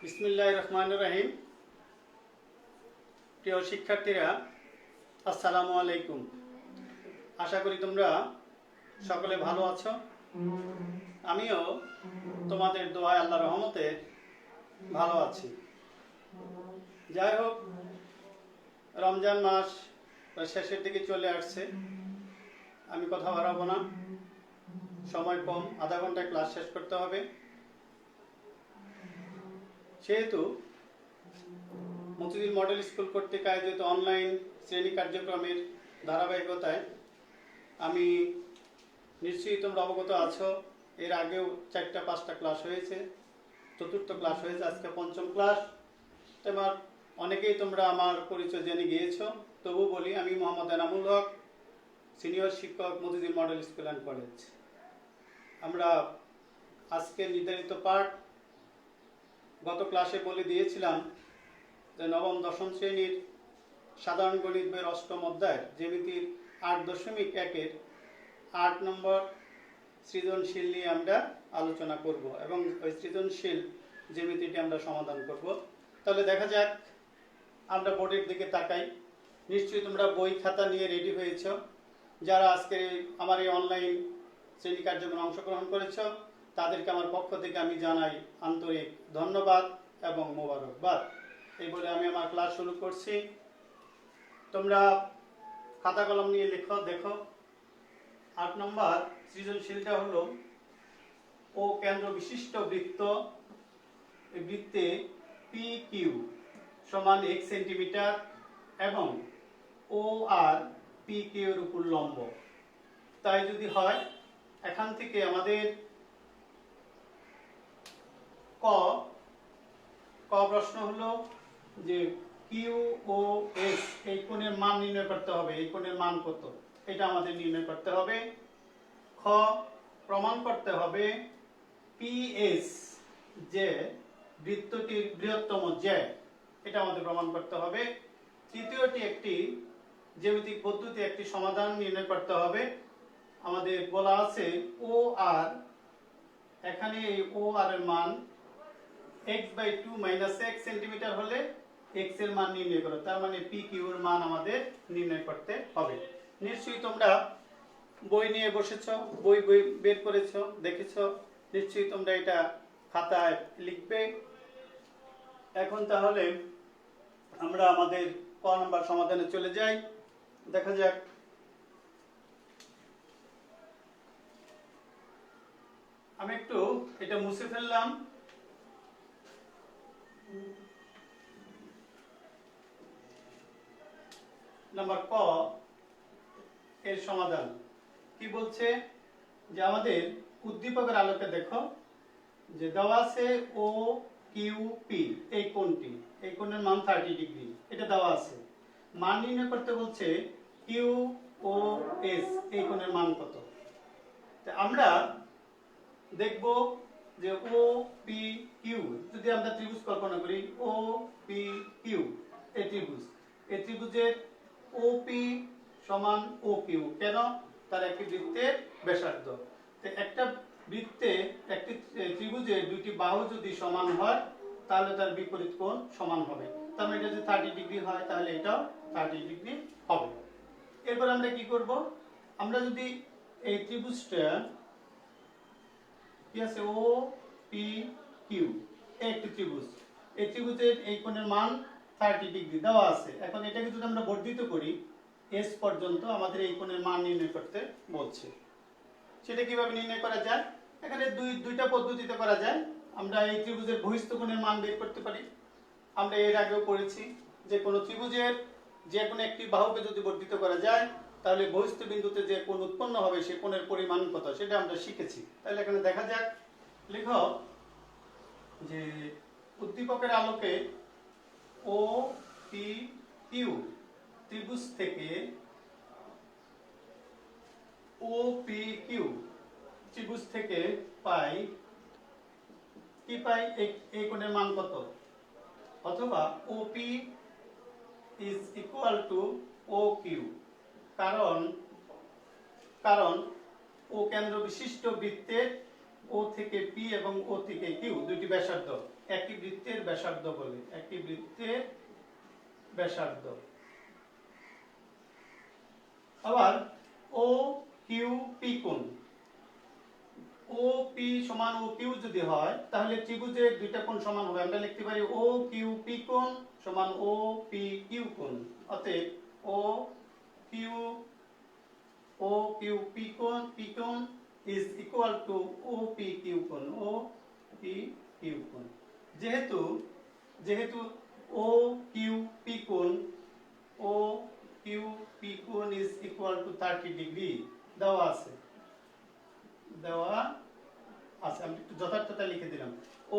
বিসমিল্লাহির রহমানির রহিম। প্রিয় শিক্ষার্থীরা, আসসালামু আলাইকুম। আশা করি তোমরা সকলে ভালো আছো। আমিও তোমাদের দোয়ায় আল্লাহর রহমতে ভালো আছি। যাই হোক, রমজান মাস শেষের দিকে চলে আসছে। আমি কথা বাড়াবো না, সময় কম, আধা ঘন্টায় ক্লাস শেষ করতে হবে। সেহেতু মতিঝিল মডেল স্কুল কর্তৃক আয়োজিত অনলাইন শ্রেণী কার্যক্রমের ধারাবাহিকতায় আমি নিশ্চয়ই তোমরা অবগত আছো, এর আগেও 4-5টা ক্লাস হয়েছে, চতুর্থ ক্লাস হয়েছে, আজকে পঞ্চম ক্লাস। এবার অনেকেই তোমরা আমার পরিচয় জেনে গিয়েছো, তবু বলি, আমি মোহাম্মদ এনামুল হক, সিনিয়র শিক্ষক, Motijheel model school and college. আমরা আজকে নির্ধারিত পাঠ গত ক্লাসে বলে দিয়েছিলাম যে নবম দশম শ্রেণীর সাধারণ গণিত বইয়ের অষ্টম অধ্যায় জ্যামিতির 8.1-এর 8 নম্বর সৃজনশীল নিয়ে আমরা আলোচনা করব এবং ওই সৃজনশীল জ্যামিতিটি আমরা সমাধান করব। তাহলে দেখা যাক, আমরা বোর্ডের দিকে তাকাই। নিশ্চয়ই তোমরা বই খাতা নিয়ে রেডি হয়েছ। যারা আজকে আমার এই অনলাইন শ্রেণী কার্যক্রমে অংশগ্রহণ করেছ, তাদেরকে আমার পক্ষ থেকে আমি জানাই আন্তরিক ধন্যবাদ এবং মোবারকবাদ। এই বলে আমি আমার ক্লাস শুরু করছি। তোমরা খাতা কলম নিয়ে লেখো। দেখো, 8 নম্বর সৃজনশীলটা হলো, ও কেন্দ্র বিশিষ্ট বৃত্ত, এই বৃত্তে পি কিউ সমান 1 সেন্টিমিটার এবং ও আর পি কিউ এর উপর লম্ব। তাই যদি হয়, এখান থেকে আমাদের ক প্রশ্ন হলো যে কিউ ও এস এই কোণের মান নির্ণয় করতে হবে। এই কোণের মান কত, এটা আমাদের নির্ণয় করতে হবে। খ প্রমাণ করতে হবে পি এস যে বৃত্তটির বৃহত্তম জ্যা, এটা আমাদের প্রমাণ করতে হবে। তৃতীয়টি একটি জ্যামিতিক পদ্ধতি, একটি সমাধান নির্ণয় করতে হবে। আমাদের বলা আছে ও আর, এখানে এই ও আর এর মান x/2 - 1 সেন্টিমিটার হলে x এর মান নির্ণয় করো। তার মানে পি কিউ এর মান আমাদের নির্ণয় করতে হবে। নিশ্চয়ই তোমরা বই নিয়ে বসেছো, বই বের করেছো, দেখেছো। নিশ্চয়ই তোমরা এটা খাতায় লিখবে। এখন তাহলে আমরা আমাদের ক নাম্বার সমাধানে চলে যাই। দেখা যাক, আমি একটু এটা মুছে ফেললাম। নাম্বার ক এর সমাধান কি বলছে, যে আমাদের উদ্দীপকের আলোকে দেখো যে দেওয়া আছে ও কিউ পি এই কোণটি, এই কোণের মান 30 ডিগ্রি, এটা দেওয়া আছে। মান নির্ণয় করতে বলছে কিউ ও এস এই কোণের মান কত। আমরা দেখব যে ও পি কিউ, যদি আমরা ত্রিভুজ কল্পনা করি, ও পি কিউ এই ত্রিভুজের ও পি সমান ও কিউ, কেন? তার একটি বৃত্তের ব্যাসার্ধ। একটা বৃত্তে, একটি ত্রিভুজের দুইটি বাহু যদি সমান হয়, তাহলে তার বিপরীত কোণ সমান হবে। তার মানে এটা যদি 30 ডিগ্রি হয়, তাহলে এটাও 30 ডিগ্রি হবে। এরপর আমরা কি করব, আমরা যদি এই ত্রিভুজটা কি আছে, ও পি কিউ একটি ত্রিভুজ, এই ত্রিভুজের এই কোণের মান 30 ডিগ্রি দেওয়া আছে। এখন এটাকে যদি আমরা বর্ধিত করি এস পর্যন্ত, আমাদের এই কোণের মান নির্ণয় করতে বলছে। সেটা কিভাবে নির্ণয় করা যায়? এখানে দুইটা পদ্ধতিতে করা যায়। আমরা এই ত্রিভুজের বহিস্থ কোণের মান বের করতে পারি। আমরা এর আগেও পড়েছি যে কোনো ত্রিভুজের যে কোনো একটি বাহুকে যদি বর্ধিত করা যায়, তাহলে বহিস্থ বিন্দুতে যে কোণ উৎপন্ন হবে সে কোণের পরিমাণ কত, সেটা আমরা শিখেছি। তাহলে এখানে দেখা যাক, লিখো যে উদ্দীপকের আলোকে ও পি কিউ ত্রিভুজ থেকে ও পি কিউ ত্রিভুজ থেকে পাই কি পাই, এই কোণের মান কত, অথবা O P is equal to O Q. কারণ ও কেন্দ্র বিশিষ্ট বৃত্তের ও থেকে পি এবং ও থেকে কিউ দুইটি ব্যাসার্ধ একই বৃত্তের ব্যাসার্ধ বলে, একই বৃত্তের ব্যাসার্ধ। আবার ও কিউ পি কোণ, ও পি সমান ও কিউ যদি হয় তাহলে ত্রিভুজের দুইটা কোণ সমান হবে। আমরা লিখতে পারি ও কিউ পি কোণ সমান ও পি কিউ কোণ। অতএব ও কিউ পি কোণ is equal to O P Q কোণ, ও পি কিউ কোণ। যেহেতু ও কিউ পি কোণ is equal to 30 ডিগ্রি দেওয়া আছে, আমি একটু যথার্থতা লিখে দিলাম।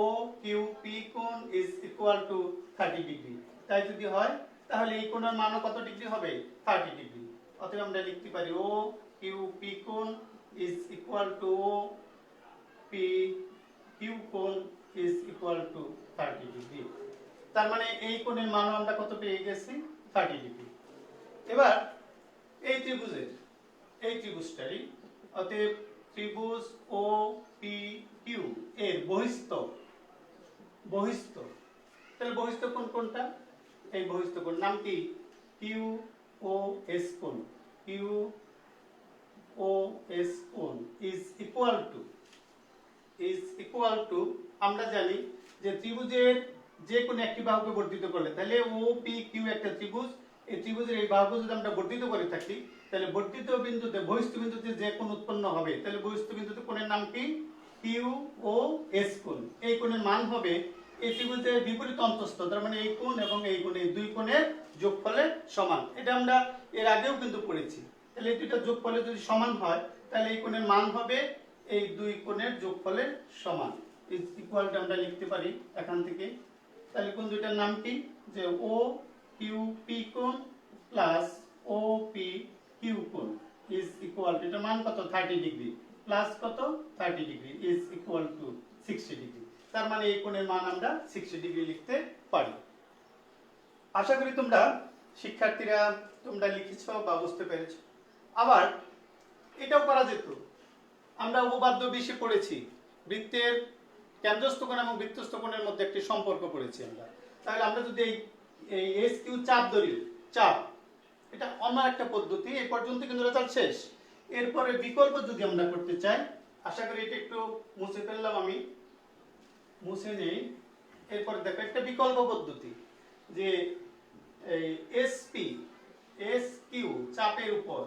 ও কিউ পি কোণ is equal to 30 ডিগ্রি। তাই যদি হয় তাহলে এই কোণের মানও কত ডিগ্রি হবে? 30 ডিগ্রি। অতএব আমরা লিখতে পারি ও কিউ পি কোণ is equal to O P Q কোণ is equal to 30 ডিগ্রি। তার মানে এই কোণের মানও আমরা কত পেয়ে গেছি? 30 ডিগ্রি। এবার এই ত্রিভুজটারই অতএব ত্রিভুজ ও পি কিউ এর বহিস্থ, তাহলে বহিস্থ কোণ কোনটা? এই বহিস্থ কোণ নাম কি? কিউ ও এস কোণ। কিউ ও এস কোণ is equal to আমরা জানি যে ত্রিভুজের যে কোনো একটি বাহুকে বর্ধিত করলে, তাহলে ও পি কিউ একটা ত্রিভুজ, এই ত্রিভুজের এই বাহুকে যদি আমরা বর্ধিত করে থাকি তাহলে বর্ধিত বিন্দুতে বহিস্থ বিন্দুতে যে কোণ উৎপন্ন হবে তাহলে বহিস্থ বিন্দুতে কোণের নাম কি? কিউ ও এস কোণ। এই কোণের মান হবে এই ত্রিভুজের বিপরীত অন্তঃস্থ, তার মানে এই কোণ এবং এই কোণ, এই দুই কোণের যোগফলের সমান। এটা আমরা এর আগেও কিন্তু পড়েছি। তাহলে এই দুইটা যোগফলে যদি সমান হয় তাহলে এই কোণের মান হবে এই দুই কোণের যোগফলের সমান। ইজ ইকুয়াল টু আমরা লিখতে পারি এখান থেকে। তাহলে কোণ দুইটার নাম কি? যে ও কিউ পি কোণ প্লাস ও পি কিউ কোণ ইজ ইকুয়াল টু, এটার মান কত? 30 ডিগ্রি প্লাস কত? 30 degree is equal to 60 degree. তার মানে এই কোণের মান আমরা 60 ডিগ্রি লিখতে পারি। আশা করি তোমরা শিক্ষার্থীরা তোমরা লিখেছ বা বুঝতে পেরেছ। আবার এটাও করা যেত, আমরা উপপাদ্য 20 পড়েছি, বৃত্তের কেন্দ্রস্থ কোণ এবং বৃত্তস্থ কোণের মধ্যে একটি সম্পর্ক পড়েছি আমরা। তাহলে আমরা যদি এই এস কিউ চাপ ধরি, চাপ, এটা অন্য একটা পদ্ধতি। এই পর্যন্ত কিন্তু রেজাল্ট শেষ। এরপরে বিকল্প যদি আমরা করতে চাই, আশা করি এটা একটু মুছে ফেললাম, আমি মুছে নেই। এরপরে দেখো একটা বিকল্প পদ্ধতি যে এই এস কিউ চাপের উপর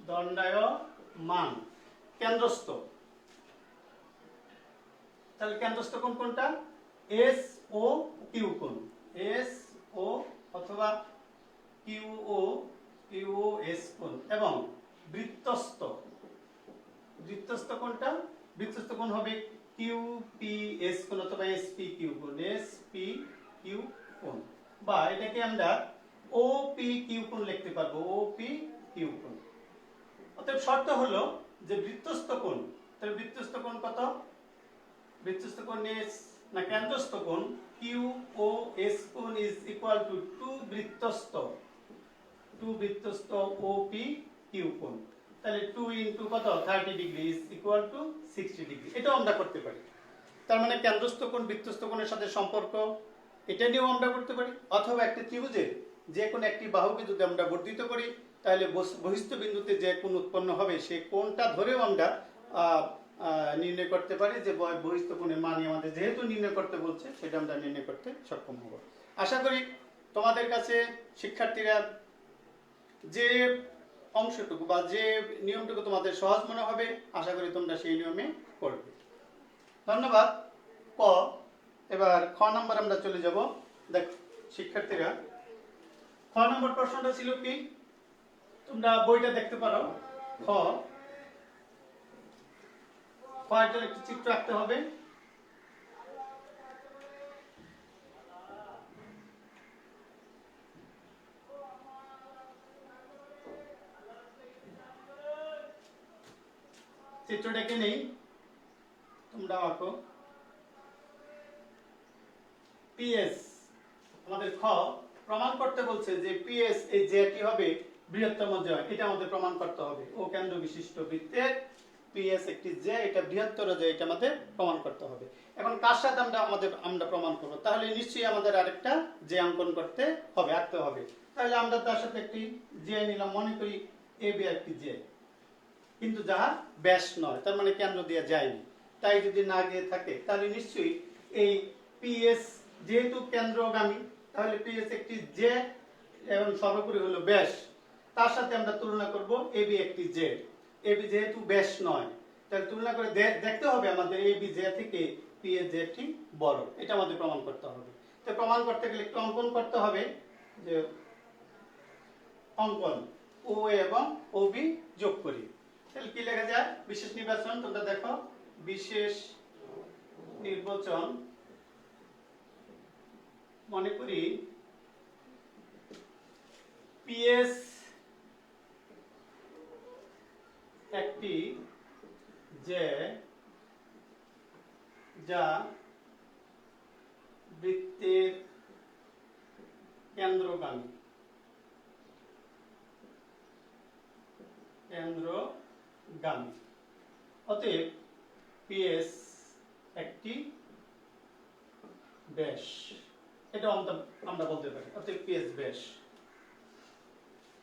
দণ্ডায়মান কেন্দ্রস্থ। তাহলে কেন্দ্রস্থ কোণ কোনটা? এস ও কিউ কোণ, এস ও অথবা কিউ ও এস কোণ। এবং বৃত্তস্থ কোণটা? বৃত্তস্থ কোণ হবে কিউ পি এস কোণ অথবা এস পি কিউ কোণ, এস পি কিউ কোণ। বা এটাকে আমরা ও পি কিউ কোণ লিখতে পারবো, ও পি কিউ কোণ। অতএব শর্ত হলো যে বৃত্তস্থ কোণ, তাহলে বৃত্তস্থ কোণ কত? বৃত্তস্থ কোণ এস না কেন্দ্রস্থ কোণ কিউ ও এস কোণ ইজ ইকুয়াল টু 2 বৃত্তস্থ ও পি কিউ কোণ। তাহলে 2 ইনটু কত? 30 degree is equal to 60 degree. এটাও আমরা করতে পারি। তার মানে কেন্দ্রস্থ কোণ বৃত্তস্থ কোণের সাথে সম্পর্ক, এটা নিয়েও আমরা করতে পারি। অথবা একটা ত্রিভুজের যে কোনো একটি বাহুকে যদি আমরা বর্ধিত করি তাহলে বহিস্থ বিন্দুতে যে কোণ উৎপন্ন হবে সেই কোণটা ধরেও আমরা নির্ণয় করতে পারি যে বহিস্থ কোণের মান আমাদের যেহেতু নির্ণয় করতে বলছে সেটা আমরা নির্ণয় করতে সক্ষম হব। আশা করি তোমাদের কাছে শিক্ষার্থীরা যে অংশটুকু বা যে নিয়মটুকু তোমাদের সহজ মনে হবে, আশা করি তোমরা সেই নিয়মে করবে। ধন্যবাদ। ক এবার খ নম্বর আমরা চলে যাব। দেখো শিক্ষার্থীরা, খ নম্বর প্রশ্নটা ছিল কি? তোমরা বইটা দেখতে পারো। খ এটার একটি চিত্র আঁকতে হবে। চিত্রটাকে নেই, তোমরা আঁকো। পিএস আমাদের খ প্রমাণ করতে বলছে যে পিএস এই যেটি হবে বৃহত্তম জ্যা, এটা আমাদের প্রমাণ করতে হবে। ও কেন্দ্র বিশিষ্ট বৃত্তের পিএস একটি জ্যা, এটা বৃহত্তর জ্যা, এটা আমাদের প্রমাণ করতে হবে। এখন কার সাথে আমরা প্রমাণ করব? তাহলে নিশ্চয়ই আমাদের আরেকটা জ্যা অঙ্কন করতে হবে, আঁকতে হবে। তাহলে আমরা তার সাথে একটি জ্যা নিলাম, মনে করি এবি একটি জ্যা, কিন্তু যাহা ব্যাস নয়, তার মানে কেন্দ্র দিয়ে যায়নি। তাই যদি না গিয়ে থাকে তাহলে নিশ্চয়ই এই পিএস যেহেতু কেন্দ্রগামী, তাহলে পিএস একটি জ্যা এবং সর্বোপরি হলো ব্যাস, তার সাথে আমরা তুলনা করব এবি একটি জ্যা। এবি যেহেতু ব্যাস নয়, তাহলে তুলনা করে দেখতে হবে আমাদের এবি জ্যা থেকে পিএস জ্যাটি বড়, এটা আমাদের প্রমাণ করতে হবে। তো প্রমাণ করতে গেলে একটু অঙ্কন করতে হবে, যে অঙ্কন ও এবং ওবি যোগ করি। তাহলে কি লেখা যায়? বিশেষ নির্বাচন, তোমরা দেখো, বিশেষ নির্বাচন, মনে করি পিএস একটি জ্যা যা বৃত্তের কেন্দ্রগামী, অতএব পিএস একটি ব্যাস, এটা আমরা বলতে পারি। অতএব পিএস ব্যাস।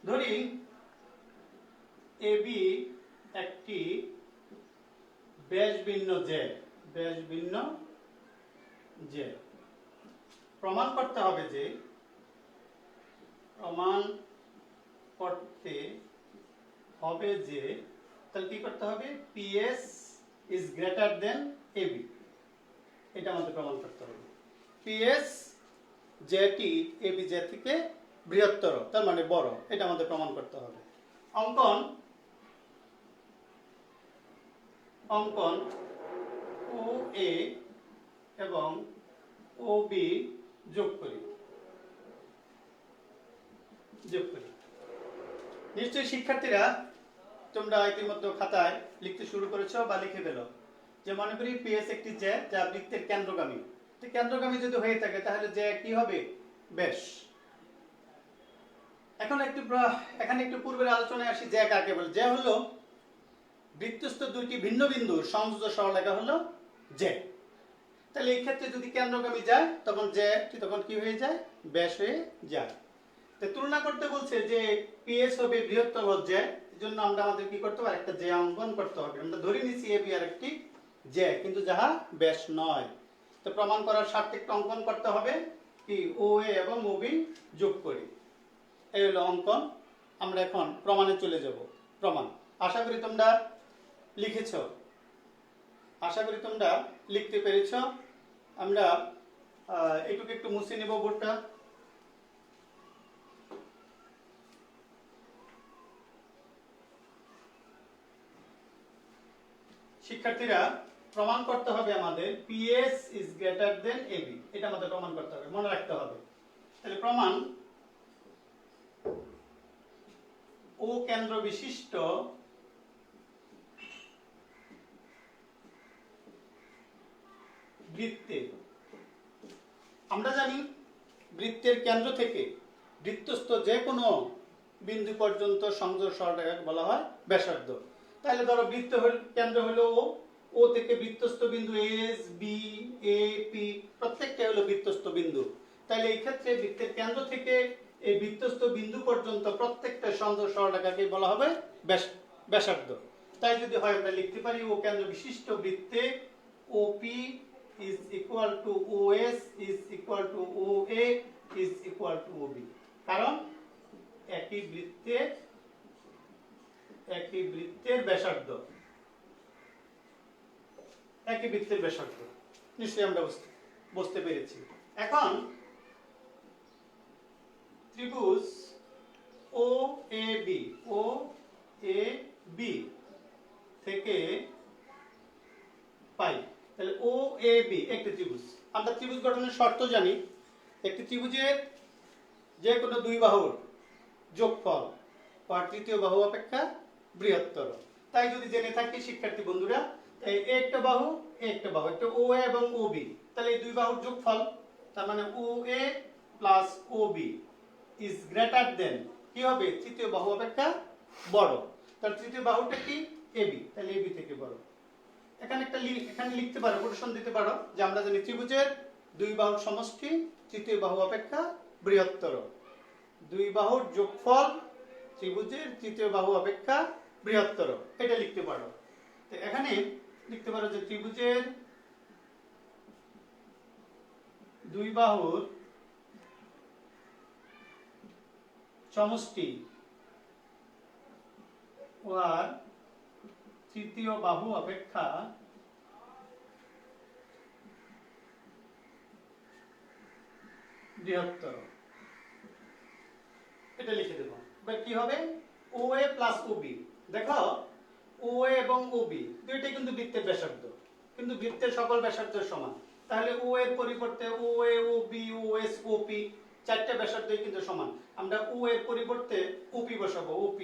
ধরি এবি একটি ব্যাস ভিন্ন জ্যা, প্রমাণ করতে হবে যে, তাহলে কি করতে হবে? PS is greater than AB, এটা আমাদের প্রমাণ করতে হবে। পিএস জ্যাটি এবি জ্যা থেকে বৃহত্তর, তার মানে বড়, এটা আমাদের প্রমাণ করতে হবে। অঙ্কন ও এ এবং ও বি যোগ করি। নিশ্চয়ই শিক্ষার্থীরা তোমরা ইতিমধ্যে খাতায় লিখতে শুরু করেছো বা লিখে ফেলো, যে মনে করি পিএস একটি জ্যা যা বৃত্তের কেন্দ্রগামী। তো কেন্দ্রগামী যদি হয়ে থাকে তাহলে জ্যা কি হবে? ব্যাস। এখানে একটু পূর্বের আলোচনায় আসি, জ্যা কাকে বলে? জ্যা হলো বৃত্তস্থ দুইটি ভিন্ন বিন্দুর সংযোজ্য সরলরেখা হলো জ্যা। তাহলে এই ক্ষেত্রে যদি কেন্দ্রগামী যায় তখন জ্যাটি তখন কি হয়ে যায়? ব্যাস হয়ে যায়। তো তুলনা করতে বলছে যে পিএস হবে বৃহত্তর জ্যা, এজন্য আমাদের কি করতে হবে? একটা জ্যা অঙ্কন করতে হবে। আমরা ধরে নিচ্ছি এবি আর একটি জ্যা, কিন্তু যাহা ব্যাস নয়। তো প্রমাণ করার স্বার্থে একটা অঙ্কন করতে হবে, কি ও এ এবং ও বি যোগ করি। এই হলো অঙ্কন। আমরা এখন প্রমাণে চলে যাব। প্রমাণ আশা করি তোমরা লিখেছ, আশা করি তোমরা লিখতে পেরেছ। আমরা এটুকু একটু মুছে নেব বোর্ডটা। শিক্ষার্থীরা প্রমাণ করতে হবে আমাদের PS is greater than AB, এটা আমাদের প্রমাণ করতে হবে, মনে রাখতে হবে। তাহলে প্রমাণ ও কেন্দ্র বিশিষ্ট বৃত্তে, আমরা জানি বৃত্তের কেন্দ্র থেকে বৃত্তস্থ যে কোনো বিন্দু পর্যন্ত সংযোগ সরলরেখাকে বলা হয় ব্যাসার্ধ। তাহলে ধরো বৃত্ত কেন্দ্র হলো ও থেকে বৃত্তস্থ বিন্দু এস বি এ পি প্রত্যেকটা হলো বৃত্তস্থ বিন্দু। তাহলে এই ক্ষেত্রে বৃত্তের কেন্দ্র থেকে এই বৃত্তস্থ বিন্দু পর্যন্ত প্রত্যেকটা সংযোগ সরলরেখাকে বলা হবে ব্যাসার্ধ। তাই যদি হয় আমরা লিখতে পারি ও কেন্দ্র বিশিষ্ট বৃত্তে ওপি is equal to OS is equal to OA is equal to OB, কারণ একই বৃত্তের ব্যাসার্ধ, নিশ্চয়ই আমরা বুঝতে পেরেছি। এখন ত্রিভুজ OAB থেকে পাই, তাহলে OAB একটি ত্রিভুজ। আমরা ত্রিভুজ গঠনের শর্ত জানি, একটি ত্রিভুজের যে কোনো দুই বাহুর যোগফল তৃতীয় বাহু অপেক্ষা বৃহত্তর। তাই যদি জেনে থাকি শিক্ষার্থী বন্ধুরা, একটা বাহু একটা OA এবং OB, তাহলে এই দুই বাহুর যোগফল, তার মানে OA plus OB is greater দেন কি হবে তৃতীয় বাহু অপেক্ষা বড়। তার তৃতীয় বাহুটা কি এবি, তাহলে এবি থেকে বড়। এখানে এখানে লিখতে পারো, কোটেশন দিতে পারো যে আমরা জানি ত্রিভুজের দুই বাহুর সমষ্টি তৃতীয় বাহু অপেক্ষা বৃহত্তর। দুই বাহুর যোগফল ত্রিভুজের তৃতীয় বাহু অপেক্ষা বৃহত্তর, এটা লিখতে পারো। তো এখানে লিখতে পারো যে ত্রিভুজের দুই বাহুর সমষ্টি আর তৃতীয় বাহু অপেক্ষা বৃহত্তর, এটা লিখে দেব। এবার কি হবে OA প্লাস OB। দেখো OA এবং OB দুইটাই কিন্তু বৃত্তের ব্যাসার্ধ, কিন্তু বৃত্তের সকল ব্যাসার্ধের সমান। তাহলে O এর পরিবর্তে OA OB OS OP চারটা ব্যাসার্ধই কিন্তু সমান। আমরা O এর পরিবর্তে OP বসাবো, OP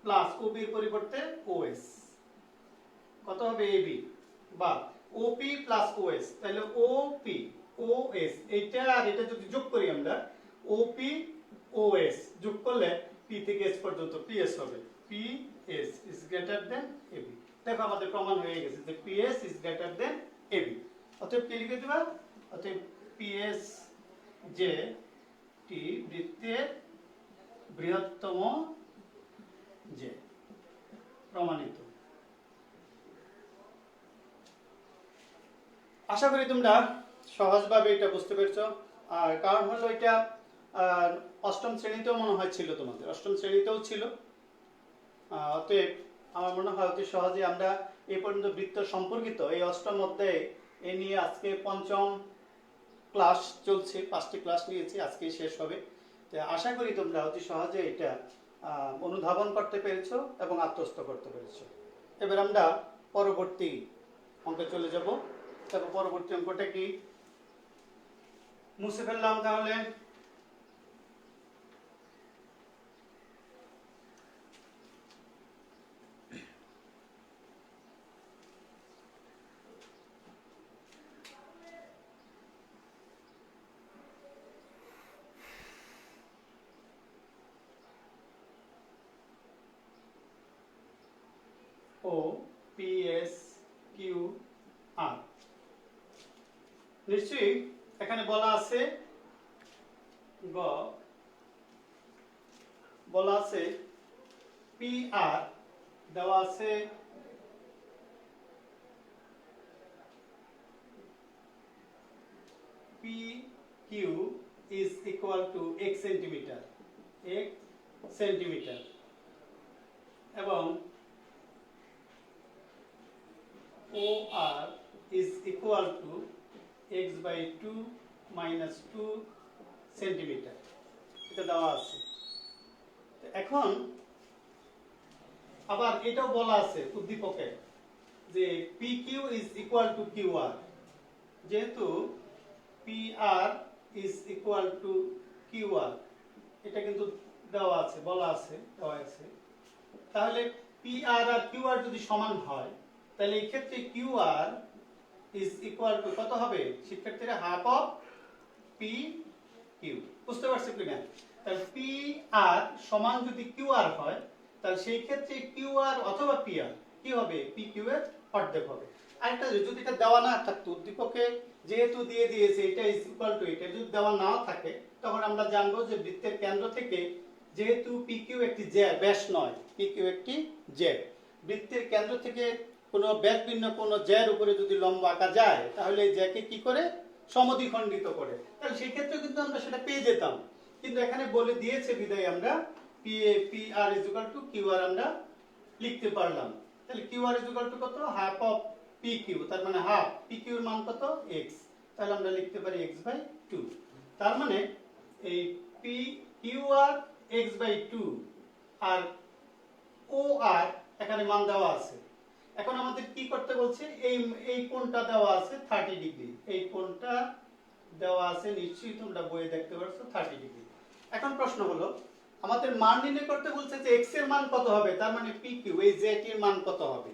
প্লাস OB এর পরিবর্তে OS। কত হবে AB বা OP প্লাস OS, তাহলে OP OS এটা আর এটা যদি যোগ করি আমরা OP OS যোগ করলে P থেকে S পর্যন্ত PS হবে। PS is greater than AB। দেখো আমাদের প্রমাণ হয়ে গেছে যে PS is greater than AB। অতএব কি লিখে দিবা, অতএব PS যে টি বৃত্তের বৃহত্তম যে, প্রমাণিত। আশা করি তোমরা সহজভাবে এটা বুঝতে পেরেছো। আর কারণ হলো এটা অষ্টম শ্রেণীতেও মনে হয় ছিল, তোমাদের অষ্টম শ্রেণীতেও ছিল। অতএব আমার মনে হয় অতি সহজে আমরা এই পর্যন্ত বৃত্ত সম্পর্কিত এই অষ্টম অধ্যায়ে এ নিয়ে আজকে পঞ্চম ক্লাস চলছে, 5টি ক্লাস নিয়েছি, আজকে শেষ হবে। তো আশা করি তোমরা অতি সহজে এটা অনুধাবন করতে পেরেছো এবং আত্মস্থ করতে পেরেছো। এবার আমরা পরবর্তী অঙ্কে চলে যাব। তারপর পরবর্তী অঙ্কটা কি মুছে ফেললাম তাহলে। O P S Q R নিশ্চয়ই এখানে বলা আছে বলা আছে PR দেওয়া আছে PQ is equal to x centimetre, এবং OR is equal to x by 2 minus 2 centimetre, এটা দেওয়া আছে। এখন আবার এটাও বলা আছে উদ্দীপকে যে PQ is equal to QR, যেহেতু PR is equal to QR এটা কিন্তু দেওয়া আছে, বলা আছে, দেওয়া আছে। তাহলে PR আর QR যদি সমান হয় তাহলে এই ক্ষেত্রে QR is equal to কত হবে শিক্ষার্থীরা, হাফ অফ PQ। বুঝতে পারছো কিনা? তাহলে PR সমান যদি QR হয় তাহলে সেই ক্ষেত্রে QR অথবা PR কি হবে, PQ এর অর্ধেক হবে। আরেকটা যদি এটা দেওয়া না থাকতো, উদ্দীপকে যেহেতু দিয়ে দিয়েছে এটা ইজ ইকুয়াল টু এটা, যদি দেওয়া নাও থাকে তখন আমরা জানবো যে বৃত্তের কেন্দ্র থেকে যেহেতু PQ একটি জ্যা ব্যাস নয়, PQ একটি জ্যা, বৃত্তের কেন্দ্র থেকে কোনো ব্যাস ভিন্ন কোনো জ্যার উপরে যদি লম্ব আঁকা যায় তাহলে এই জ্যাকে কি করে সমদ্বিখণ্ডিত করে, তাহলে সেই ক্ষেত্রে কিন্তু আমরা সেটা পেয়ে যেতাম। কিন্তু এখানে বলে দিয়েছে বিদায় আমরা PR is equal to QR আমরা লিখতে পারলাম। তাহলে QR is equal to কত, হাফ অফ PQ, তার মানে হাফ PQ এর মান কত x, তাহলে আমরা লিখতে পারি x by 2। তার মানে এই QR x by 2 R OR এখানে মান দেওয়া আছে। এখন আমাদের কি করতে বলছে, এই কোণটা দেওয়া আছে 30 ডিগ্রি, এই কোণটা দেওয়া আছে নিশ্চয়ই তোমরা বইয়ে দেখতে পাচ্ছ 30 ডিগ্রি। এখন প্রশ্ন হলো আমাদের মান নির্ণয় করতে বলছে যে x এর মান কত হবে, তার মানে PQ এই z এর মান কত হবে,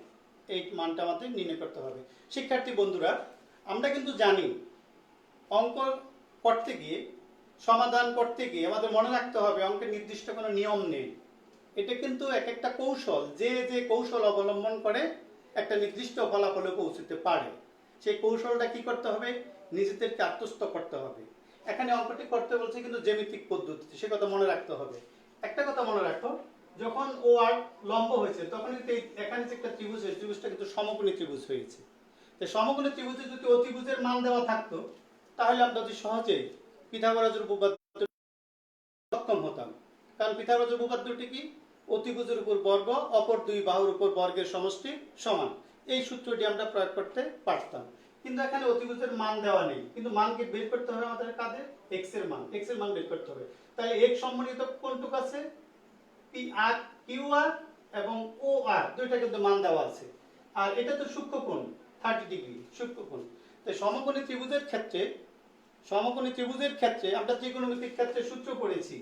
এই মানটা আমাদের নির্ণয় করতে হবে। শিক্ষার্থী বন্ধুরা আমরা কিন্তু জানি অঙ্ক করতে গিয়ে সমাধান করতে গিয়ে আমাদের মনে রাখতে হবে অঙ্কের নির্দিষ্ট কোনো নিয়ম নেই। এটা কিন্তু এক একটা কৌশল, যে যে কৌশল অবলম্বন করে একটা নির্দিষ্ট ফলাফলে পৌঁছতে পারে, সেই কৌশলটা কি করতে হবে, নিজেদেরকে আত্মস্থ করতে হবে। এখানে অঙ্কটি করতে বলছে কিন্তু জ্যামিতিক পদ্ধতিতে, সে কথা মনে রাখতে হবে। একটা কথা মনে রাখো, যখন ও আর লম্ব হয়েছে তখন কিন্তু এখানে যে একটা ত্রিভুজ হয়েছে, ত্রিভুজটা কিন্তু সমকোণী ত্রিভুজ হয়েছে। তো সমকোণী ত্রিভুজে যদি অতিভুজের মান দেওয়া থাকতো তাহলে আমরা অতি সহজে পিথাগোরাসের উপপাদ্য সক্ষম হতাম। কারণ পিথাগোরাসের উপপাদ্যটি কি, অতিভুজের উপর বর্গ অপর দুই বাহুর উপর বর্গের সমষ্টি সমান, এই সূত্রটি আমরা প্রয়োগ করতে পারতাম। কিন্তু এখানে অতিভুজের মান দেওয়া নেই, কিন্তু মানকে বের করতে হবে আমাদের কাছে, এক্স এর মান বের করতে হবে। তাহলে এক্স সম্বন্ধিত কোনটুক আছে, পি আর কিউ আর এবং ও আর দুইটা কিন্তু মান দেওয়া আছে। আর এটা তো সূক্ষ্মকোণ 30 ডিগ্রি সূক্ষ্মকোণ। তো সমকোণী ত্রিভুজের ক্ষেত্রে আমরা ত্রিকোণমিতিক ক্ষেত্রে সূত্র পড়েছি,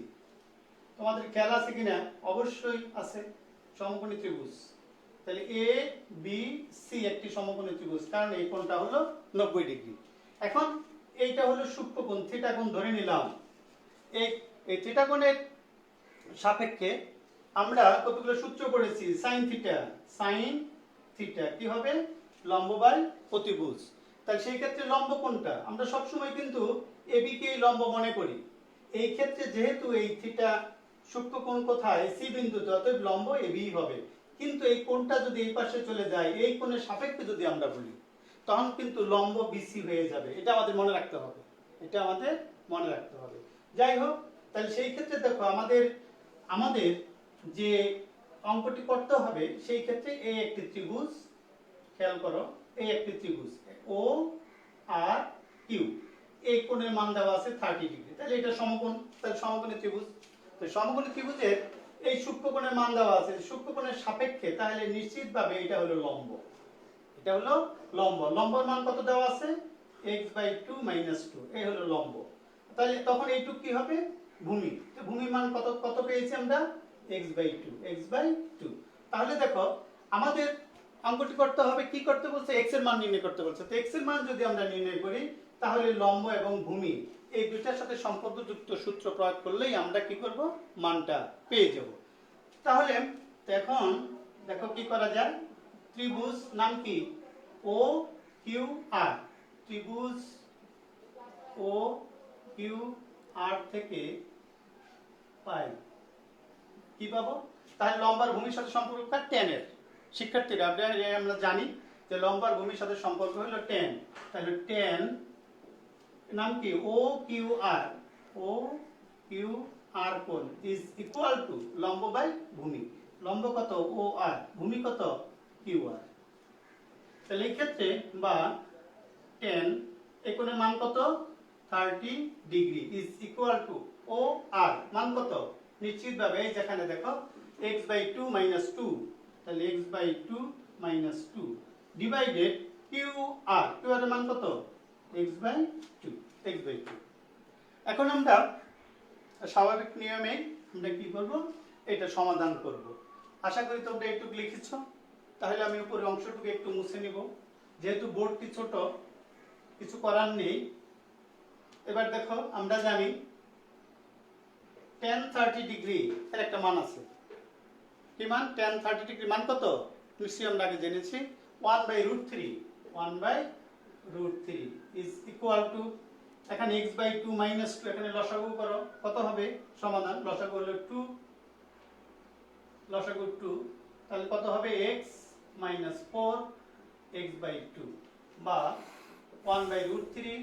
তোমাদের খেয়াল আছে কিনা, অবশ্যই আছে। সমকোণী ত্রিভুজ, তাহলে এ বি সি একটি সমকোণী ত্রিভুজ, কারণ এই কোণটা হলো 90 ডিগ্রি। এখন এইটা হলো সূক্ষ্মকোণ, থিটা কোণ ধরে নিলাম। এই থিটা কোণের সাপেক্ষে আমরা কতগুলো সূত্র পড়েছি, সাইন থিটা কি হবে, লম্ব বাই অতিভুজ। তাহলে সেই ক্ষেত্রে লম্ব কোনটা, আমরা সবসময় কিন্তু এবি কে লম্ব মনে করি। এই ক্ষেত্রে যেহেতু এই থিটা সূক্ষ্মকোণ কোথায়, সি বিন্দুতে, অতএব লম্ব এবি হবে। কিন্তু এই কোণটা যদি এই পাশে চলে যায়, এই কোণের সাপেক্ষে যদি আমরা বলি, তখন কিন্তু লম্ব বিসি হয়ে যাবে। এটা আমাদের মনে রাখতে হবে। যাই হোক, তাহলে সেই ক্ষেত্রে দেখো আমাদের যে অঙ্কটি করতে হবে, সেই ক্ষেত্রে এই একটি ত্রিভুজ, খেয়াল করো, এই একটি ত্রিভুজ ও আর কিউ, এই কোণের মান দেওয়া আছে 30 ডিগ্রি। তাহলে এটা সমকোণ, তাহলে সমকোণী ত্রিভুজ। তো সমকোণী ত্রিভুজের এই সূক্ষ্মকোণের মান দেওয়া আছে, সূক্ষ্মকোণের সাপেক্ষে, তাহলে নিশ্চিতভাবে এটা হলো লম্ব। লম্বর মান কত দেওয়া আছে, x/2 - 2, এই হলো লম্ব। তাহলে তখন এইটুক কি হবে, ভূমি। তো ভূমির মান কত পেয়েছি আমরা, x/2। তাহলে দেখো আমাদের অঙ্কটি করতে হবে, কি করতে বলছে, x এর মান নির্ণয় করতে বলছে। তো x এর মান যদি আমরা নির্ণয় করি, তাহলে লম্ব এবং ভূমি এই দুইটার সাথে সম্পর্কযুক্ত সূত্র প্রয়োগ করলেই আমরা কি করব, মানটা পেয়ে যাব। তাহলে এখন দেখো কি করা যায়, ত্রিভুজ নাম কি, ও কিউ আর, ত্রিভুজ ও কিউ আর থেকে পাই কি পাবো, তাহলে লম্বার ভূমির সাথে সম্পর্ক tan এর। শিক্ষার্থীরা আমরা জানি যে লম্বার ভূমির সাথে সম্পর্ক হলো tan। তাহলে tan নাম কি, ও কিউ আর কোণ ইজ ইকুয়াল টু লম্ব বাই ভূমি। লম্ব কত, ও আর, ভূমি কত, কিউ আর। তাহলে এই ক্ষেত্রে বা tan এই কোণের মান কত, 30 ডিগ্রি ইজ ইকুয়াল টু ও আর মান কত, নিশ্চিতভাবে এই যেখানে দেখো x/2 - 2, তাহলে x/2 - 2 ডিভাইডেড কিউ আর এর মান কত, x/2। এখন আমরা স্বাভাবিক নিয়মে আমরা কি করব, এটা সমাধান করব। আশা করি তোমরা একটু লিখেছো। তাহলে আমি উপরের অংশটুকু একটু মুছে নিব, যেহেতু বোর্ডটি ছোট, কিছু করার নেই। এবার দেখো, আমরা জানি tan 30 ডিগ্রি এর একটা মান আছে। কি মান, tan 30 ডিগ্রি মান কত, নিশ্চয়ই আমরা আগে জেনেছি, 1/√3 ইজ ইকুয়াল টু, এখানে x/2 - 2, এখানে লসাগু করো, কত হবে সমাধান, লসাগু হলো 2, তাহলে কত হবে, x - 4 x/2 বা 1/√3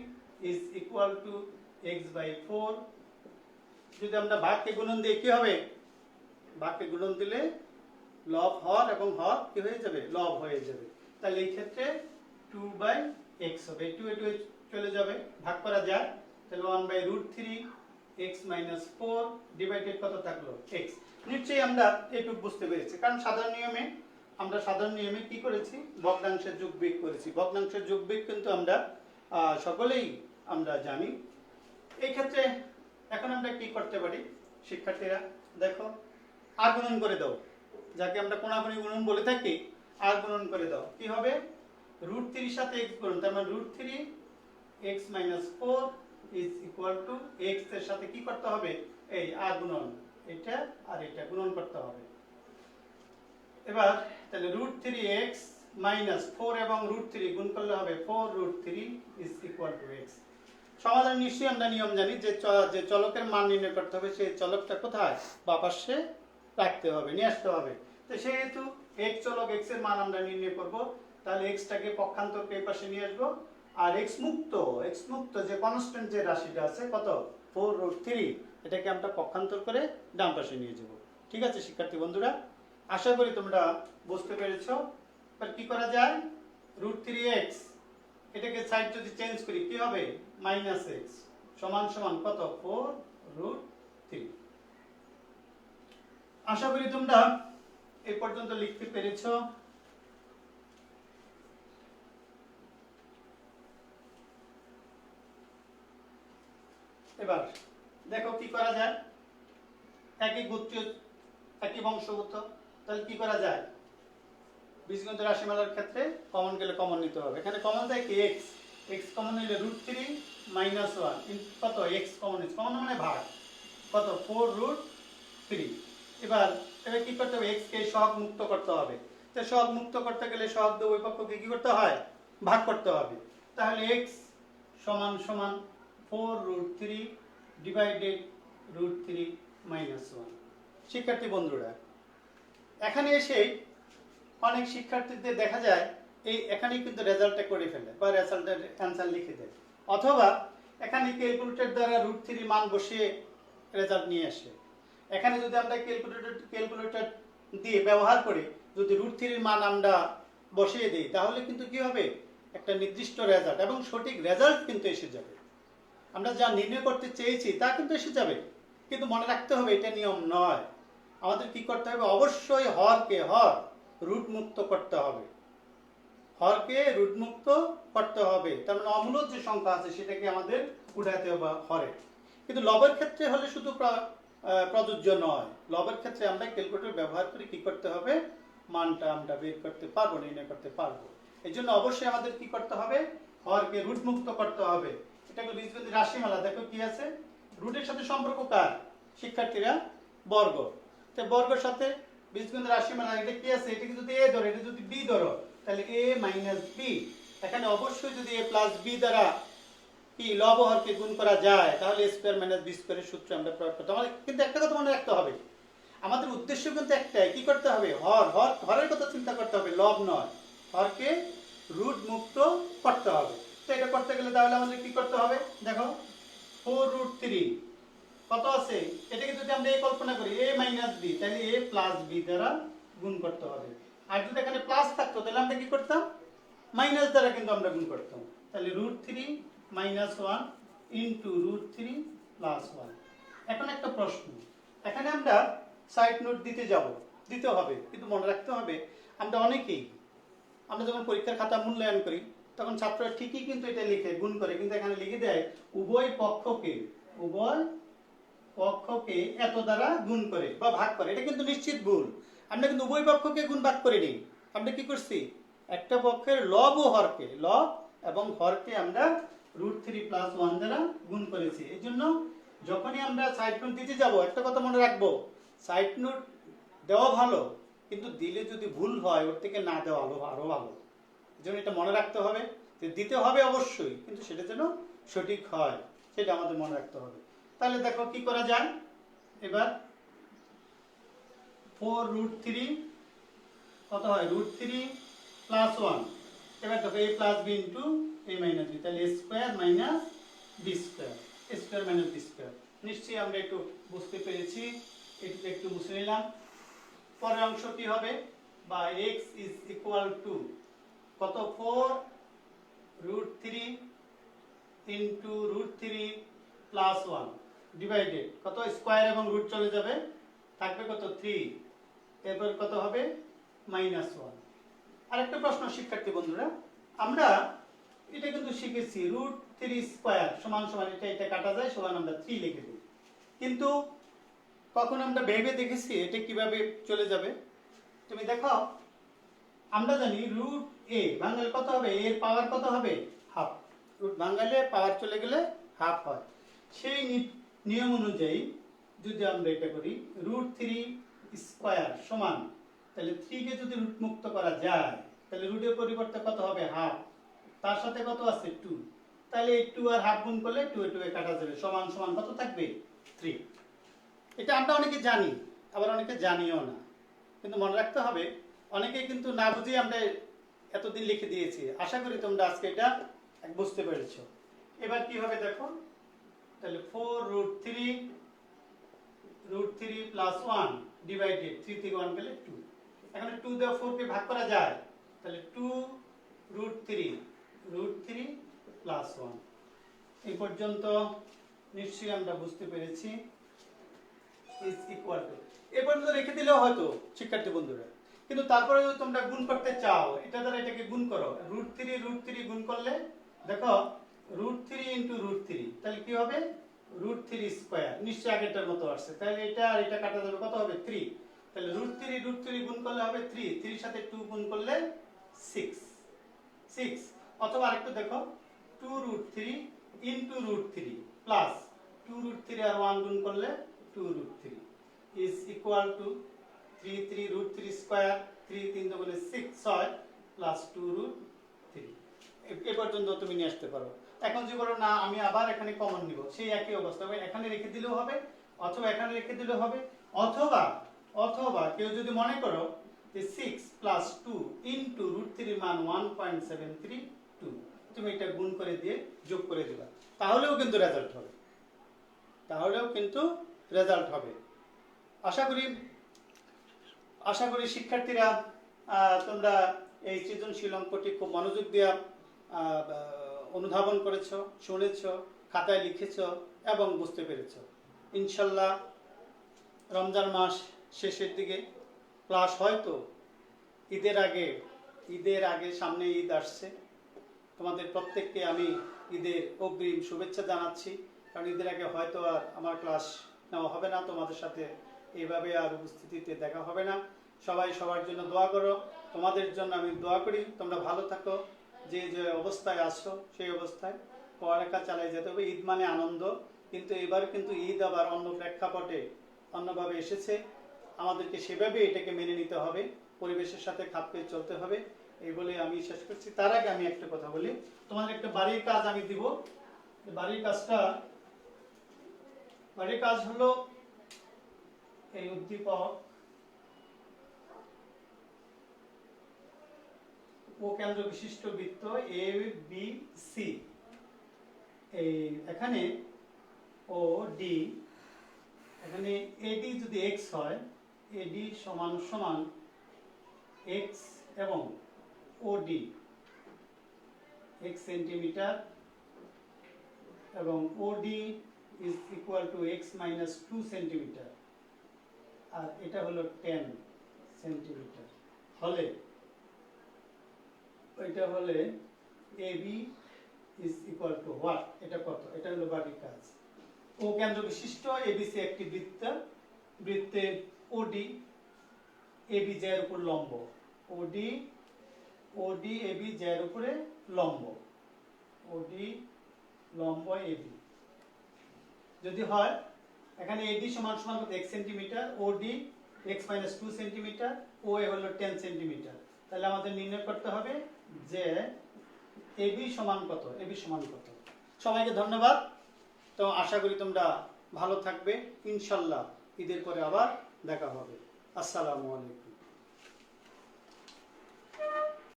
ইজ ইকুয়াল টু x/4। যদি আমরা ভাগকে গুণন দিই কি হবে, ভাগকে গুণন দিলে লব হর এবং হর কি হয়ে যাবে, লব হয়ে যাবে। তাহলে এই ক্ষেত্রে 2/x হবে, 2 চলে যাবে, ভাগ করা যায়। তাহলে 1/√3 x - 4 ডিভাইডেড কত থাকলো, x। নিশ্চয়ই আমরা এটুকু বুঝতে পেরেছি, কারণ সাধারণ নিয়মে কি করেছি, ভগ্নাংশের যোগবিয়োগ করেছি। ভগ্নাংশের যোগবিয়োগ কিন্তু আমরা সকলেই আমরা জানি। এই ক্ষেত্রে এখন আমরা কি করতে পারি, শিক্ষার্থীরা দেখো, আর গুণন করে দাও, যাকে আমরা কোণাকুণি গুণন বলে থাকি, আর গুণন করে দাও, কি হবে, √3 সাথে x গুণন, তার মানে √3 x - 4 is equal to x এর সাথে কি করতে হবে, এই আর গুণন, এটা আর এটা গুণন করতে হবে। এবার তাহলে √3x মাইনাস 4 এবং √3 গুণ করলে হবে 4√3 ইজ ইকুয়াল টু x। সমাধান নিশ্চয়ই আমরা নিয়ম জানি যে চলকের মান নির্ণয় করতে হবে সেই চলকটা কোথায়, বাম পাশে রাখতে হবে, নিয়ে আসতে হবে। তো সেহেতু x চলক x এর মান আমরা নির্ণয় করব, তাহলে x টাকে পক্ষান্তরকে এই পাশে নিয়ে আসবো, আর x মুক্ত যে কনস্ট্যান্ট যে রাশিটা আছে কত 4√3, এটাকে আমরা পক্ষান্তর করে ডান পাশে নিয়ে যাব। ঠিক আছে শিক্ষার্থী বন্ধুরা, আশা করি তোমরা বুঝতে পেরেছো। এবার কি করা যায়, √3x এটাকে সাইড যদি চেঞ্জ করি কি হবে, -x সমান সমান কত 4√3। আশা করি তোমরা এই পর্যন্ত লিখতে পেরেছো। এবার দেখো কি করা যায়, একই গোত্রীয় একই বংশগত, তাহলে কি করা যায়, বীজগণিত রাশিমালার ক্ষেত্রে কমন গেলে কমন নিতে হবে। এখানে কমন দেয় কি x কমন নিলে √3 - 1 কত x কমন মানে ভাগ কত 4√3। এবার কি করতে হবে, x কে সহগ মুক্ত করতে হবে। তো সহগ মুক্ত করতে গেলে সহগ দিয়ে ওই পক্ষকে কি করতে হয়, ভাগ করতে হবে। তাহলে x সমান সমান 4√3 ডিভাইডেড √3 - 1। শিক্ষার্থী বন্ধুরা, এখানে এসে অনেক শিক্ষার্থীদের দেখা যায় এই এখানেই কিন্তু রেজাল্টটা করে ফেলে বা রেজাল্টের অ্যান্সার লিখে দেয়, অথবা এখানে ক্যালকুলেটর দ্বারা √3 মান বসিয়ে রেজাল্ট নিয়ে আসে। এখানে যদি আমরা ক্যালকুলেটর দিয়ে ব্যবহার করে যদি √3 মান আমরা বসিয়ে দিই, তাহলে কিন্তু কি হবে, একটা নির্দিষ্ট রেজাল্ট এবং সঠিক রেজাল্ট কিন্তু এসে যাবে। আমরা যা নির্ণয় করতে চেয়েছি তা কিন্তু এসে যাবে, কিন্তু মনে রাখতে হবে এটা নিয়ম নয়। আমাদের কি করতে হবে, অবশ্যই হরকে রুট মুক্ত করতে হবে, হরকে রুট মুক্ত করতে হবে। তার মানে অমূলক যে সংখ্যা আছে সেটাকে আমাদের উঠাতে হবে হরে। কিন্তু লবের ক্ষেত্রে হলে শুধু প্রযোজ্য নয়, লবের ক্ষেত্রে আমরা ক্যালকুলেটর ব্যবহার করে কি করতে হবে, মানটা আমরা বের করতে পারবো, নির্ণয় করতে পারবো। এই জন্য অবশ্যই আমাদের কি করতে হবে, হরকে রুট মুক্ত করতে হবে। এটা হলো বীজগণিত রাশিমালা। দেখো কি আছে, রুটের সাথে সম্পর্ক কার, শিক্ষার্থীরা বর্গ। তো বর্গের সাথে বীজগণিত রাশিমালা এটা কি আছে, এটা যদি a ধরো, এটা যদি b ধরো, তাহলে a - b। এখানে অবশ্যই যদি a + b দ্বারা কি লব হরকে গুণ করা যায়, তাহলে a² - b² এর সূত্র আমরা প্রয়োগ করতে হবে। কিন্তু একটা কথা মনে রাখতে হবে, আমাদের উদ্দেশ্য কিন্তু একটাই, কি করতে হবে, হরের কথা চিন্তা করতে হবে, লব নয়। হরকে রুট মুক্ত করতে হবে। তো এটা করতে গেলে তাহলে আমাদের কি করতে হবে, দেখো 4√3 কত আছে, এটাকে যদি আমরা কল্পনা করি a - b, তাহলে a + b দ্বারা গুণ করতে হবে। আর যদি এখানে প্লাস থাকতো তাহলে আমরা কি করতাম, মাইনাস দ্বারা কিন্তু আমরা গুণ করতাম। তাহলে √3 - 1 ইনটু √3 + 1। এখন একটা প্রশ্ন, এখানে আমরা সাইড নোট দিতে হবে, কিন্তু মনে রাখতে হবে আমরা অনেকেই আমরা যখন পরীক্ষার খাতা মূল্যায়ন করি তখন ছাত্ররা ঠিকই কিন্তু এটা লিখে গুণ করে, কিন্তু এখানে লিখে দেয় উভয় পক্ষকে এত দ্বারা গুণ করে বা ভাগ করে। এটা কিন্তু নিশ্চিত ভুল। আমরা কিন্তু উভয় পক্ষকে গুণ ভাগ করিনি, আমরা কি করছি, একটা পক্ষের লব এবং হরকে আমরা √3 + 1 দ্বারা গুণ করেছি। এই জন্য যখনই আমরা সাইড নোট দিতে যাব, একটা কথা মনে রাখবো, সাইড নোট দেওয়া ভালো, কিন্তু দিলে যদি ভুল হয় ওর থেকে না দেওয়া আরো ভালো। এই জন্য এটা মনে রাখতে হবে যে দিতে হবে অবশ্যই, কিন্তু সেটা যেন সঠিক হয় সেটা আমাদের মনে রাখতে হবে। তাহলে দেখো কি করা যায়, এবার 4√3 কত হয়, √3 + 1। এবার দেখো a + b into a - b, তাহলে a² - b², a² - b²। নিশ্চয়ই আমরা একটু বুঝতে পেরেছি, একটু মুছে নিলাম। পরের অংশ কি হবে, বা x ইজ ইকুয়াল টু কত 4√3 ইনটু √3 + 1 ডিভাইডেড কত, স্কয়ার এবং রুট চলে যাবে, থাকবে কত 3, এরপর কত হবে -1। আরেকটা প্রশ্ন শিক্ষার্থী বন্ধুরা, আমরা এটা কিন্তু শিখেছি √3² সমান সমান এটা কাটা যায়, সমান আমরা 3 লিখে দিই। কিন্তু কখন আমরা ভেবে দেখেছি এটা কিভাবে চলে যাবে। তুমি দেখো, আমরা জানি √a ভাঙলে কত হবে, এর পাওয়ার কত হবে, হাফ। রুট ভাঙলে পাওয়ার চলে গেলে হাফ হয়। সেই নিয়ম অনুযায়ী যদি আমরা এটা করি √3 স্কয়ার সমান, তাহলে 3 কে যদি রুট মুক্ত করা যায় তাহলে রুটের পরিবর্তে কত হবে হাফ, তার সাথে কত আছে 2, তাহলে এই 2 আর হাফ গুণ করলে 2 এ 2 এ কাটা যাবে, সমান সমান কত থাকবে 3। এটা আমরা অনেকে জানি, আবার অনেকে জানিও না, কিন্তু মনে রাখতে হবে অনেকেই কিন্তু না বুঝেই আমরা এতদিন লিখে দিয়েছি। আশা করি তোমরা আজকে এটা বুঝতে পেরেছো। এবার কি হবে দেখো, তাহলে 4√3 প্লাস 1 ডিভাইডেড 3 থেকে 1 গেলে 2। এখন 2 দিয়ে 4 কে ভাগ করা যায়, তাহলে 2√3 প্লাস 1। এই পর্যন্ত নিশ্চয়ই আমরা বুঝতে পেরেছি। ইজ ইকুয়াল টু, এই পর্যন্ত রেখে দিলেও হয়তো শিক্ষার্থী বন্ধুরা, কিন্তু তারপরে যদি তোমরা গুণ করতে চাও এটা দ্বারা এটাকে গুণ করো, √3 গুণ করলে দেখো √3 ইন্টু √3, তাহলে কি হবে √3 স্কয়ার, নিশ্চয়ই আগেরটার মতো আসছে। তাহলে এটা আর এটা কাটা যাবে, কত হবে 3, তাহলে √3 গুণ করলে হবে 3, 3 এর সাথে 2 গুণ করলে 6। অথবা আরেকটু দেখো 2√3 ইন্টু √3 প্লাস 2√3 আর 1 গুণ করলে 2√3 ইজ ইকুয়াল টু 3 √3 স্কয়ার, 3 3 দুগুণে 6 6 প্লাস 2√3। এই পর্যন্ত তুমি নিয়ে আসতে পারো। এখন যে বলো না আমি আবার এখানে কমন নিব, সেই একই অবস্থা হবে, এখানে রেখে দিলেও হবে অথবা এখানে রেখে দিলেও হবে, অথবা কেউ যদি মনে করো যে 6 প্লাস 2 ইন্টু √3 মান 1.732, তুমি এটা গুণ করে দিয়ে যোগ করে দিবা, তাহলেও কিন্তু রেজাল্ট হবে। আশা করি শিক্ষার্থীরা তোমরা এই সৃজনশীল অঙ্কটি খুব মনোযোগ দিয়ে অনুধাবন করেছো, শুনেছো, খাতায় লিখেছো এবং বুঝতে পেরেছো। ইনশাল্লাহ রমজান মাস শেষের দিকে ক্লাস হয়তো ঈদের আগে সামনে ঈদ আসছে, তোমাদের প্রত্যেককে আমি ঈদের অগ্রিম শুভেচ্ছা জানাচ্ছি। কারণ ঈদের আগে হয়তো আর আমার ক্লাস নেওয়া হবে না, তোমাদের সাথে এইভাবে আর উপস্থিতিতে দেখা হবে না। সবাই সবার জন্য দোয়া করো, তোমাদের জন্য আমি দোয়া করি তোমরা ভালো থাকো, যে অবস্থায় আসছো সেই অবস্থায় পড়ালেখা চালিয়ে যেতে হবে। ঈদ মানে আনন্দ, কিন্তু এবার কিন্তু ঈদ আবার অন্য প্রেক্ষাপটে অন্যভাবে এসেছে, আমাদেরকে সেভাবে এটাকে মেনে নিতে হবে, পরিবেশের সাথে খাপ খেয়ে চলতে হবে, এই বলে আমি শেষ করছি। তার আগে আমি একটা কথা বলি, তোমাদের একটা বাড়ির কাজ আমি দিব। বাড়ির কাজ হলো এই উদ্দীপক ও কেন্দ্র বিশিষ্ট বৃত্ত এ বি সি, এই এখানে ও ডি, এখানে এডি যদি এক্স হয়, এডি সমান সমান এক্স এবং ওডি এক্স সেন্টিমিটার এবং OD is equal to x minus 2 centimetre, আর এটা হলো 10 সেন্টিমিটার হলে, এটা হলে AB is equal to what, এটা কত, এটা হলো বাড়ির কাজ। ও কেন্দ্র বিশিষ্ট এবিসি একটি বৃত্তে ওডি এবি জ্যার উপর লম্ব, ওডি এবি জ্যার উপরে লম্ব, ওডি লম্ব এবি যদি হয়, এখানে এডি সমান সমান কত x centimetre, OD x minus 2 centimetre, O A হলো 10 সেন্টিমিটার, তাহলে আমাদের নির্ণয় করতে হবে যে এবি সমান কত। সবাইকে ধন্যবাদ। তো আশা করি তোমরা ভালো থাকবে, ইনশাল্লাহ ঈদের পরে আবার দেখা হবে। আসসালামু আলাইকুম।